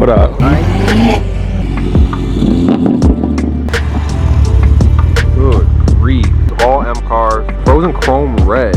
What up? Good grief. All M cars. Frozen chrome red.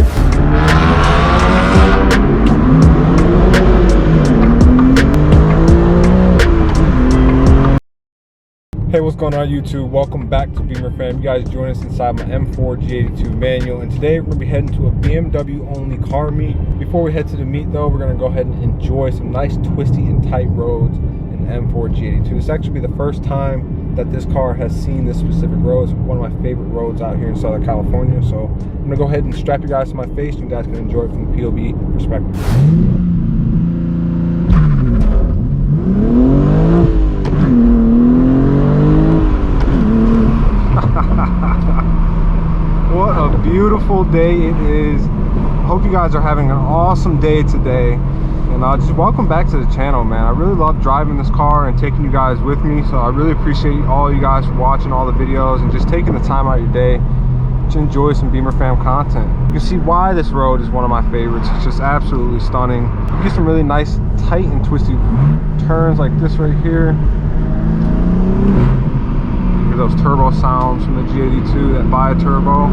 Hey, what's going on YouTube? Welcome back to Beemer Fam. You guys join us inside my M4 G82 manual, and today we're going to be heading to a BMW only car meet. Before we head to the meet though, we're going to go ahead and enjoy some nice twisty and tight roads in the M4 G82. This actually be the first time that this car has seen this specific road. It's one of my favorite roads out here in Southern California. So I'm going to go ahead and strap you guys to my face and you guys can enjoy it from the POV perspective. What a beautiful day it is. I hope you guys are having an awesome day today, and just welcome back to the channel, man. I really love driving this car and taking you guys with me, so I really appreciate all you guys for watching all the videos and just taking the time out of your day to enjoy some Beemer Fam content. You can see why this road is one of my favorites. It's just absolutely stunning. You get some really nice tight and twisty turns like this right here. Those turbo sounds from the G82, that bi-turbo.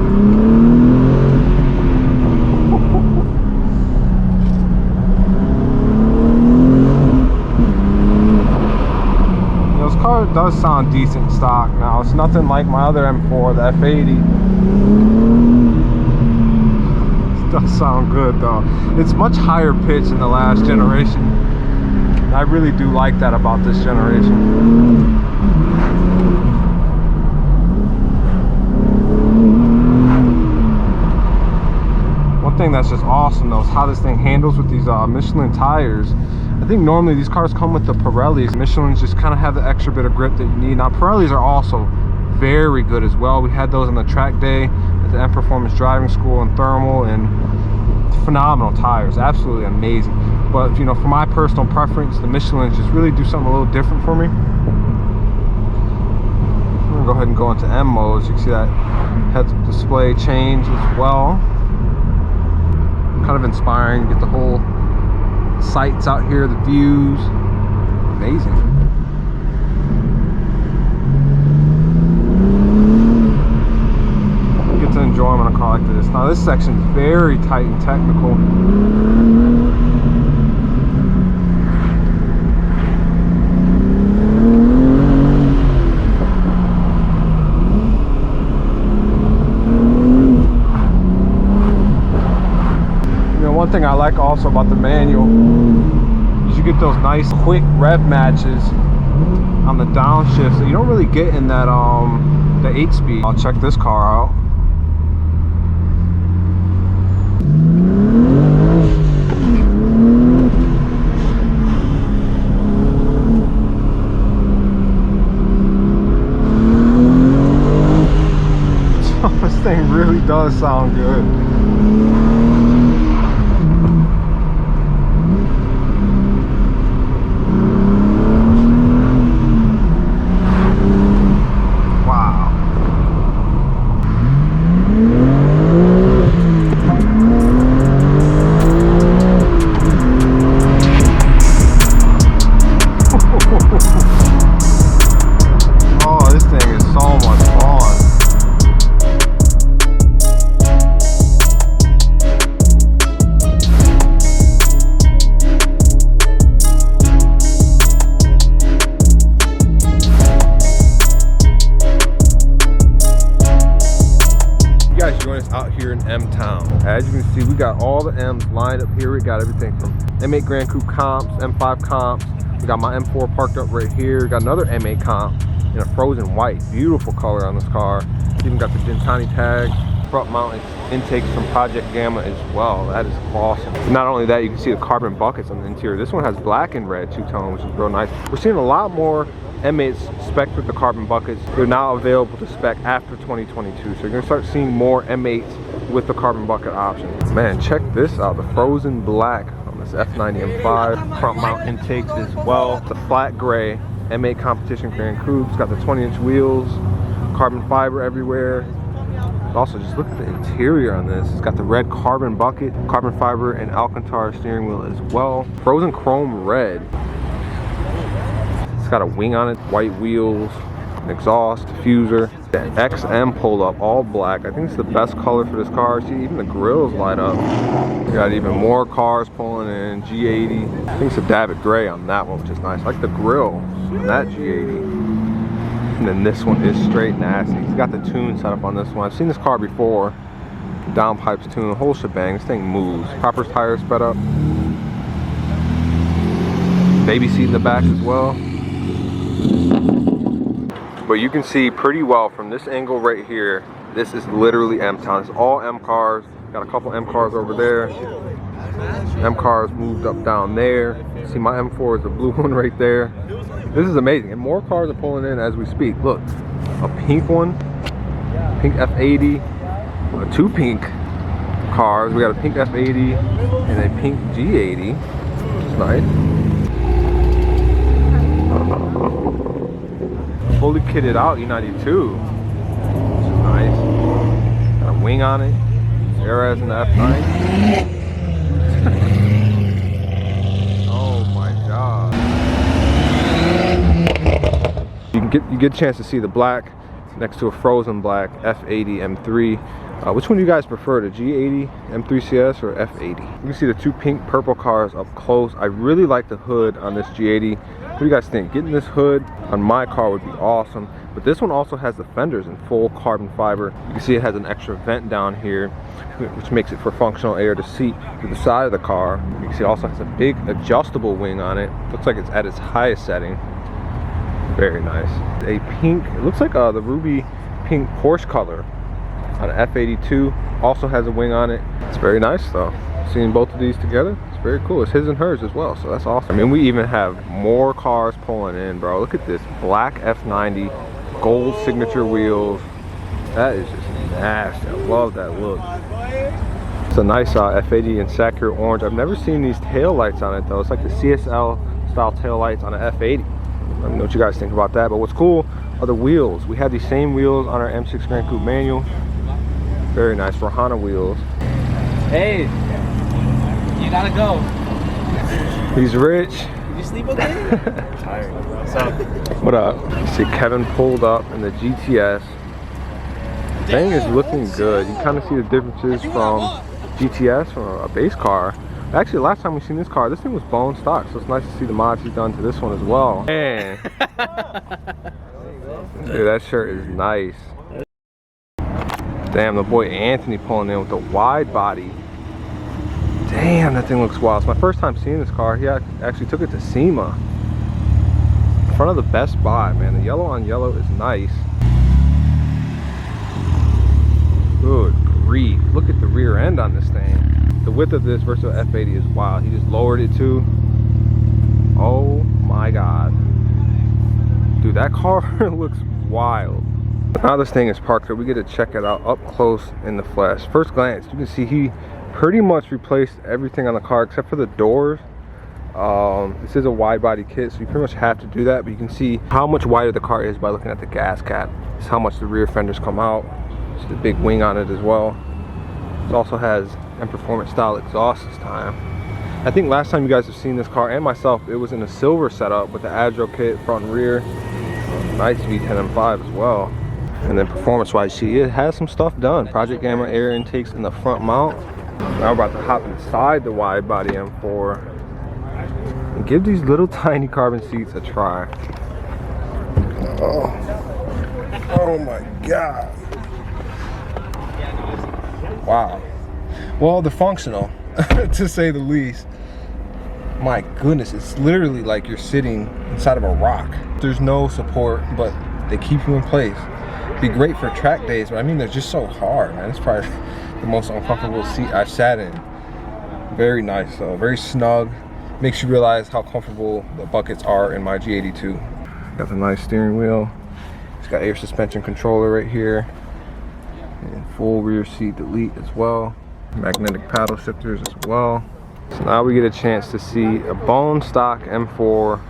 This car does sound decent stock now. It's nothing like my other M4, the F80. It does sound good though. It's much higher pitch than the last generation. I really do like that about this generation. One thing that's just awesome though is how this thing handles with these Michelin tires. I think normally these cars come with the Pirellis. Michelin's just kind of have the extra bit of grip that you need. Now Pirellis are also very good as well. We had those on the track day at the M Performance Driving School in Thermal, and phenomenal tires, absolutely amazing. But you know, for my personal preference, the Michelins just really do something a little different for me. I'm gonna go ahead and go into M modes. You can see that heads-up display change as well. Kind of inspiring. You get the whole sights out here, the views. Amazing. You get to enjoyment on a car like this. Now this section is very tight and technical. One thing I like also about the manual is you get those nice quick rev matches on the downshift that you don't really get in that the 8-speed. I'll check this car out. This thing really does sound good. Out here in M-Town. As you can see, we got all the M's lined up here. We got everything from M8 Grand Coupe comps, M5 comps. We got my M4 parked up right here. We got another M8 comp in a frozen white. Beautiful color on this car. Even got the Gentani tag. Front mounted intakes from Project Gamma as well. That is awesome. Not only that, you can see the carbon buckets on the interior. This one has black and red two-tone, which is real nice. We're seeing a lot more M8s spec with the carbon buckets. They're now available to spec after 2022, so you're gonna start seeing more M8s with the carbon bucket option. Man, check this out, the frozen black on this F90 M5. Front mount intakes as well. The flat gray M8 Competition Grand Coupe. It's got the 20-inch wheels, carbon fiber everywhere. Also, just look at the interior on this. It's got the red carbon bucket, carbon fiber, and Alcantara steering wheel as well. Frozen chrome red. got a wing on it, white wheels, an exhaust, diffuser. The XM pulled up, all black. I think it's the best color for this car. See, even the grills light up. We got even more cars pulling in. G80. I think it's a David Gray on that one, which is nice. I like the grill on that G80. And then this one is straight nasty. He's got the tune set up on this one. I've seen this car before. Downpipes tune, the whole shebang. This thing moves. Proper tires sped up. Baby seat in the back as well. But you can see pretty well from this angle right here, this is literally M-Town. It's all M cars. Got a couple M cars over there. M cars moved up down there. See, my M4 is the blue one right there. This is amazing. And more cars are pulling in as we speak. Look, a pink one, pink F80, two pink cars. We got a pink F80 and a pink G80, which is nice. Fully kitted out E92, which is nice. Got a wing on it. Air in the F9. Oh my god! You get a chance to see the black next to a frozen black F80 M3. Which one do you guys prefer, the G80 M3 CS or F80? You can see the two pink purple cars up close. I really like the hood on this G80. What do you guys think? Getting this hood on my car would be awesome. But this one also has the fenders in full carbon fiber. You can see it has an extra vent down here, which makes it for functional air to seep to the side of the car. You can see it also has a big adjustable wing on it. Looks like it's at its highest setting. Very nice. A pink, it looks like the ruby pink Porsche color on an F82. Also has a wing on it. It's very nice though. Seeing both of these together, it's very cool. It's his and hers as well, so that's awesome. I mean, we even have more cars pulling in, bro. Look at this black F90, gold signature wheels. That is just nasty. I love that look. It's a nice F80 in Sakura orange. I've never seen these tail lights on it though. It's like the CSL style tail lights on an F80. Let me know what you guys think about that. But what's cool are the wheels. We had these same wheels on our M6 Grand Coupe manual. Very nice Rohana wheels. Hey, you gotta go. He's rich. Did you sleep okay? Tired. What's up? What up? You see Kevin pulled up in the GTS. The thing is looking good. You kind of see the differences from GTS from a base car. Actually, last time we seen this car, this thing was bone stock, so it's nice to see the mods he's done to this one as well. Man. Dude, that shirt is nice. Damn, the boy Anthony pulling in with the wide body. Damn, that thing looks wild. It's my first time seeing this car. He actually took it to SEMA. In front of the Best Buy, man. The yellow on yellow is nice. Good grief. Look at the rear end on this thing. The width of this versus F80 is wild. He just lowered it too. Oh my god. Dude, that car looks wild. Now this thing is parked, so we get to check it out up close in the flesh. First glance, you can see he pretty much replaced everything on the car except for the doors. This is a wide body kit, so you pretty much have to do that, but you can see how much wider the car is by looking at the gas cap. It's how much the rear fenders come out. See the big wing on it as well. It also has M Performance style exhaust this time. I think last time you guys have seen this car and myself, it was in a silver setup with the Agile kit front and rear. Nice V10 M5 as well. And then performance wise, it has some stuff done. Project Gamma air intakes in the front mount. Now we're about to hop inside the wide body M4 and give these little tiny carbon seats a try. Oh my god. Wow. Well, they're functional to say the least. My goodness, it's literally like you're sitting inside of a rock. There's no support, but they keep you in place. It'd be great for track days, but I mean, they're just so hard, man. It's probably the most uncomfortable seat I've sat in. Very nice though, very snug. Makes you realize how comfortable the buckets are in my G82. Got the nice steering wheel. It's got air suspension controller right here. And full rear seat delete as well. Magnetic paddle shifters as well. So now we get a chance to see a bone stock M4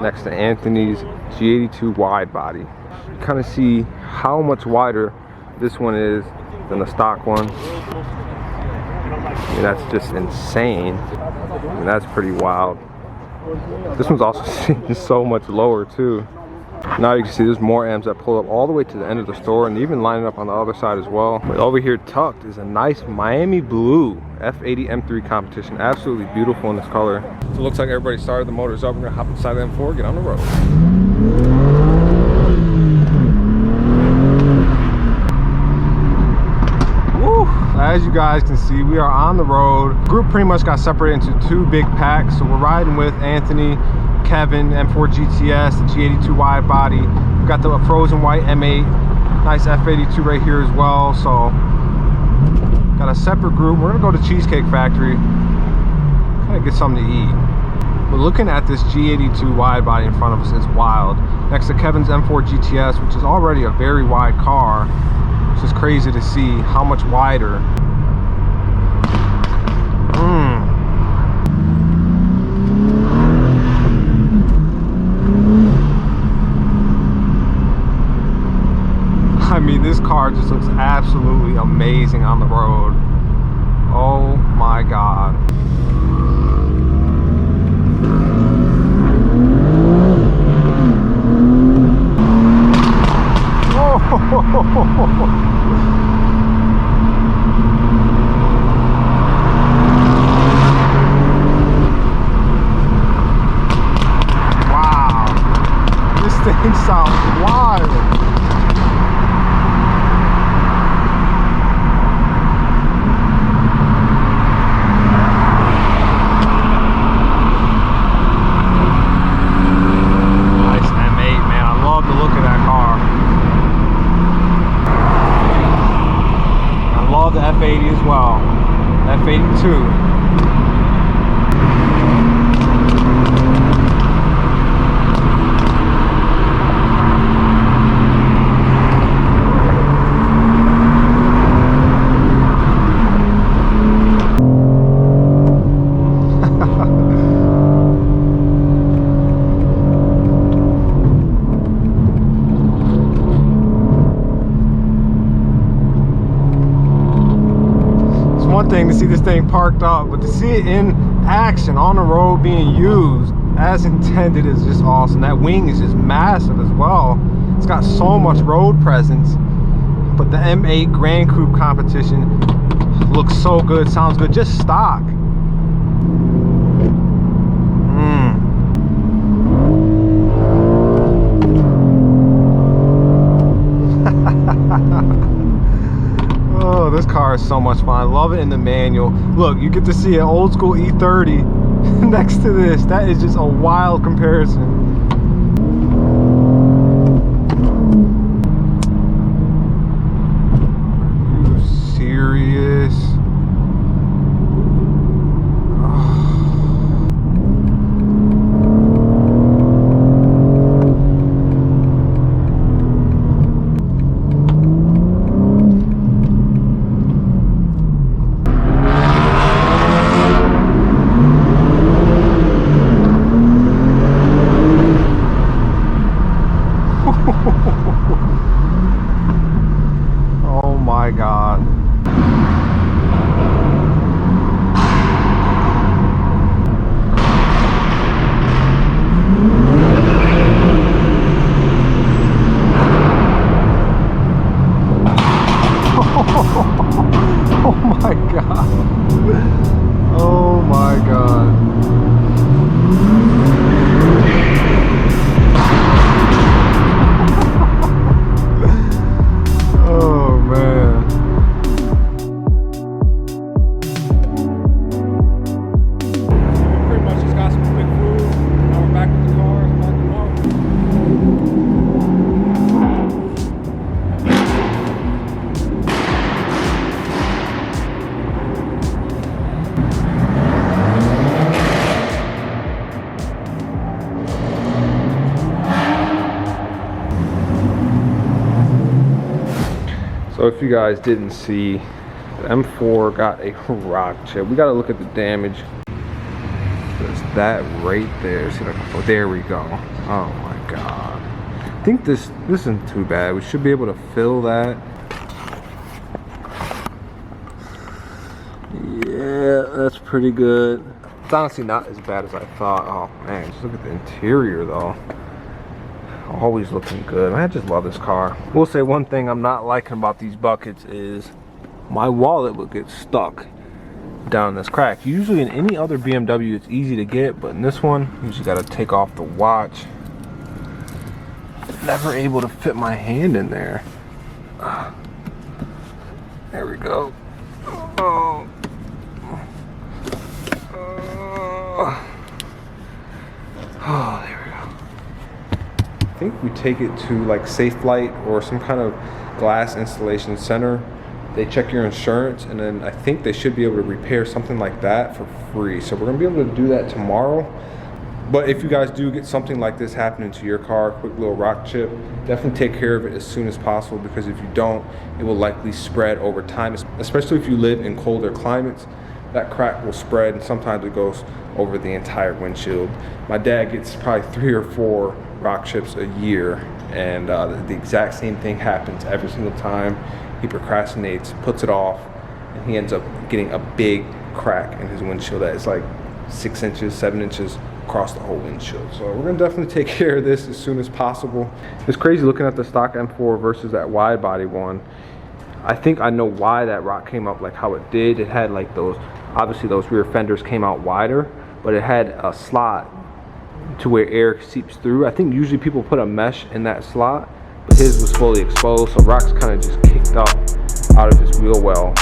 next to Anthony's G82 wide body. You kind of see how much wider this one is than the stock one. I mean, that's just insane. I mean, that's pretty wild. This one's also so much lower too. Now you can see there's more M's that pull up all the way to the end of the store and even lining up on the other side as well. But over here tucked is a nice Miami blue F80 M3 competition. Absolutely beautiful in this color. So it looks like everybody started the motors up. We're gonna hop inside the M4, get on the road. As you guys can see, we are on the road. Group pretty much got separated into two big packs. So we're riding with Anthony, Kevin, M4 GTS, the G82 wide body. We've got the frozen white M8, nice F82 right here as well. So got a separate group. We're gonna go to Cheesecake Factory, kind of get something to eat. But looking at this G82 wide body in front of us is wild. Next to Kevin's M4 GTS, which is already a very wide car. It's just crazy to see how much wider. I mean, this car just looks absolutely amazing on the road. Oh my God. Wow, this thing sounds wild. Nice M8, man. I love the look of that car. Love the F80 as well. F82. One thing to see this thing parked up, but to see it in action on the road being used as intended is just awesome. That wing is just massive as well. It's got so much road presence. But the M8 Grand Coupe competition looks so good, sounds good, just stock. Oh, this car is so much fun. I love it in the manual. Look, you get to see an old school E30 next to this. That is just a wild comparison. Are you serious? Oh my God. Oh my God. Oh my God. Oh man. Pretty much just got some quick food. Now we're back with the car. So if you guys didn't see, the M4 got a rock chip. We got to look at the damage. There's that right there. See, like, oh, there we go. Oh my God. I think this isn't too bad. We should be able to fill that. Yeah, that's pretty good. It's honestly not as bad as I thought. Oh man, just look at the interior though. Always looking good. Man, I just love this car. We'll say one thing I'm not liking about these buckets is my wallet will get stuck down this crack. Usually in any other BMW it's easy to get, but in this one you usually got to take off the watch. Never able to fit my hand in there. There we go. Oh. Oh, there we go. I think we take it to like Safe Light or some kind of glass installation center. They check your insurance, and then I think they should be able to repair something like that for free. So we're gonna be able to do that tomorrow. But if you guys do get something like this happening to your car, quick little rock chip, definitely take care of it as soon as possible, because if you don't, it will likely spread over time, especially if you live in colder climates. That crack will spread, and sometimes it goes over the entire windshield. My dad gets probably 3 or 4 rock chips a year, and the exact same thing happens every single time. He procrastinates, puts it off, and he ends up getting a big crack in his windshield that is like 6 inches, 7 inches across the whole windshield. So we're gonna definitely take care of this as soon as possible. It's crazy looking at the stock M4 versus that wide body one. I think I know why that rock came up like how it did. It had like those, obviously those rear fenders came out wider, but it had a slot to where air seeps through. I think usually people put a mesh in that slot, but his was fully exposed, so rock's kind of just kicked up out of his wheel well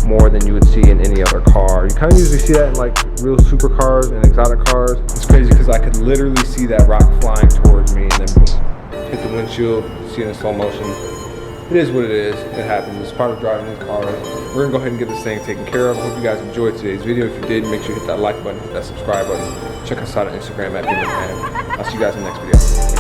more than you would see in any other car. You kind of usually see that in like real supercars and exotic cars. It's crazy because I could literally see that rock flying towards me and then boom, hit the windshield, see it in slow motion. It is what it is. It happens. It's part of driving this car. We're gonna go ahead and get this thing taken care of. Hope you guys enjoyed today's video. If you did, make sure you hit that like button, hit that subscribe button. Check us out on Instagram at Beemer Fam. I'll see you guys in the next video.